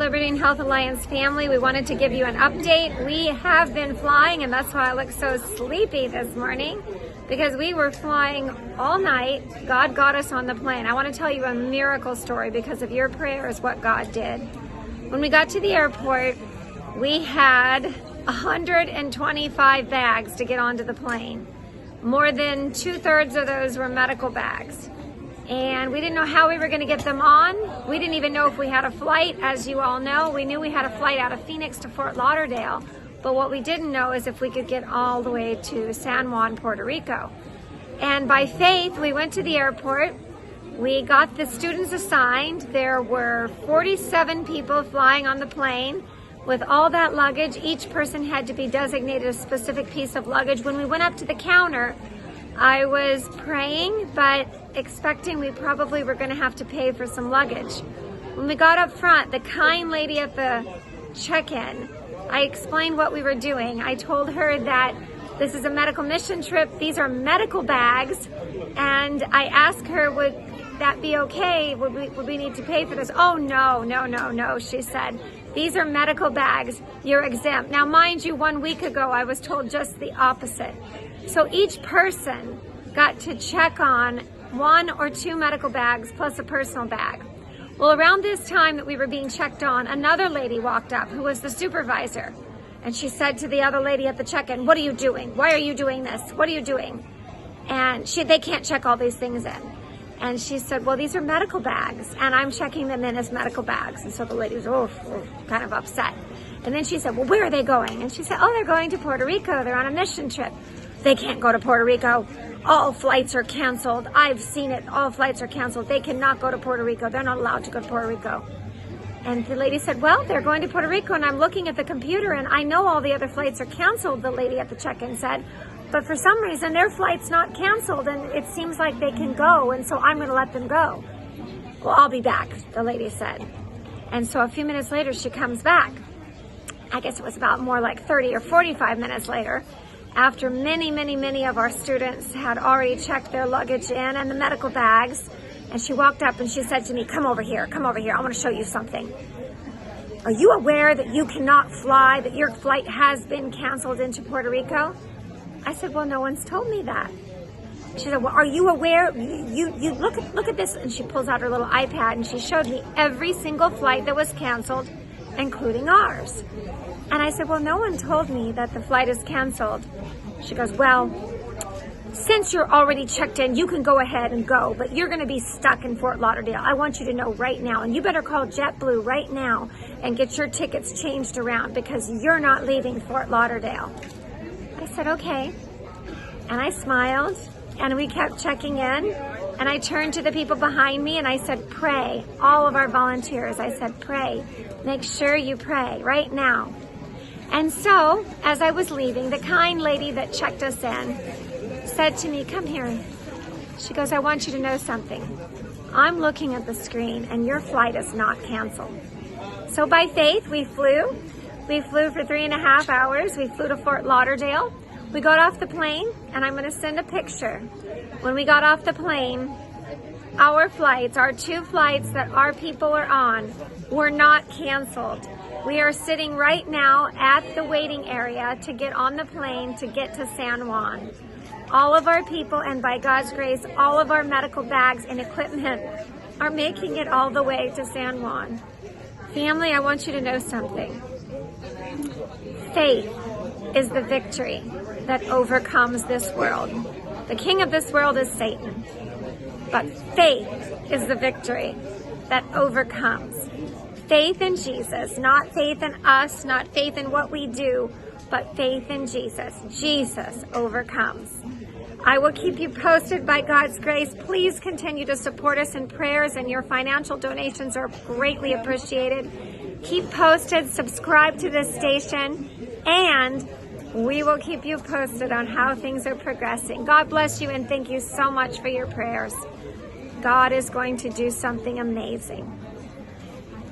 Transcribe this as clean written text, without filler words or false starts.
Liberty and Health Alliance family. We wanted to give you an update. We have been flying, and that's why I look so sleepy this morning, because we were flying all night. God got us on the plane. I want to tell you a miracle story because of your prayers, what God did. When we got to the airport, we had 125 bags to get onto the plane. More than 2/3 of those were medical bags. And we didn't know how we were going to get them on. We didn't even know if we had a flight. As you all know, we knew we had a flight out of Phoenix to Fort Lauderdale. But what we didn't know is if we could get all the way to San Juan, Puerto Rico. And by faith, we went to the airport. We got the students assigned. There were 47 people flying on the plane. With all that luggage, each person had to be designated a specific piece of luggage. When we went up to the counter, I was praying, but expecting we probably were going to have to pay for some luggage. When we got up front, the kind lady at the check-in, I explained what we were doing. I told her that this is a medical mission trip. These are medical bags. And I asked her, would that be okay? Would we need to pay for this? Oh, no, she said. These are medical bags. You're exempt. Now, mind you, 1 week ago, I was told just the opposite. So each person got to check on 1 or 2 medical bags plus a personal bag. Well, around this time that we were being checked on, another lady walked up who was the supervisor. And she said to the other lady at the check-in, "What are you doing? Why are you doing this? What are you doing?" And they can't check all these things in. And she said, "Well, these are medical bags, and I'm checking them in as medical bags." And so the lady was kind of upset. And then she said, "Well, where are they going?" And she said, "Oh, they're going to Puerto Rico. They're on a mission trip." "They can't go to Puerto Rico. All flights are canceled. I've seen it. All flights are canceled. They cannot go to Puerto Rico. They're not allowed to go to Puerto Rico." And the lady said, "Well, they're going to Puerto Rico, and I'm looking at the computer, and I know all the other flights are canceled," the lady at the check-in said. "But for some reason, their flight's not canceled, and it seems like they can go, and so I'm going to let them go." "Well, I'll be back," the lady said. And so a few minutes later, she comes back. I guess it was about more like 30 or 45 minutes later, after many of our students had already checked their luggage in and the medical bags. And she walked up and she said to me, come over here. I want to show you something. "Are you aware that you cannot fly, that your flight has been canceled into Puerto Rico?" I said, "Well, no one's told me that." She said, "Well, are you aware? You look at this." And she pulls out her little iPad and she showed me every single flight that was canceled, including ours. And I said, "Well, no one told me that the flight is canceled." She goes, "Well, since you're already checked in, you can go ahead and go, but you're going to be stuck in Fort Lauderdale. I want you to know right now, and you better call JetBlue right now and get your tickets changed around because you're not leaving Fort Lauderdale." I said, "Okay." And I smiled, and we kept checking in, and I turned to the people behind me and I said, "Pray." All of our volunteers, I said, "Pray. Make sure you pray right now." And so, as I was leaving, the kind lady that checked us in said to me, "Come here." She goes, "I want you to know something. I'm looking at the screen and your flight is not canceled." So by faith, we flew. We flew for 3.5 hours. We flew to Fort Lauderdale. We got off the plane, and I'm going to send a picture. When we got off the plane, our flights, our 2 flights that our people are on, were not canceled. We are sitting right now at the waiting area to get on the plane to get to San Juan. All of our people, and by God's grace, all of our medical bags and equipment are making it all the way to San Juan. Family, I want you to know something. Faith is the victory that overcomes this world. The king of this world is Satan, but faith is the victory that overcomes. Faith in Jesus, not faith in us, not faith in what we do, but faith in Jesus. Jesus overcomes. I will keep you posted by God's grace. Please continue to support us in prayers, and your financial donations are greatly appreciated. Keep posted, subscribe to this station, and we will keep you posted on how things are progressing. God bless you, and thank you so much for your prayers. God is going to do something amazing.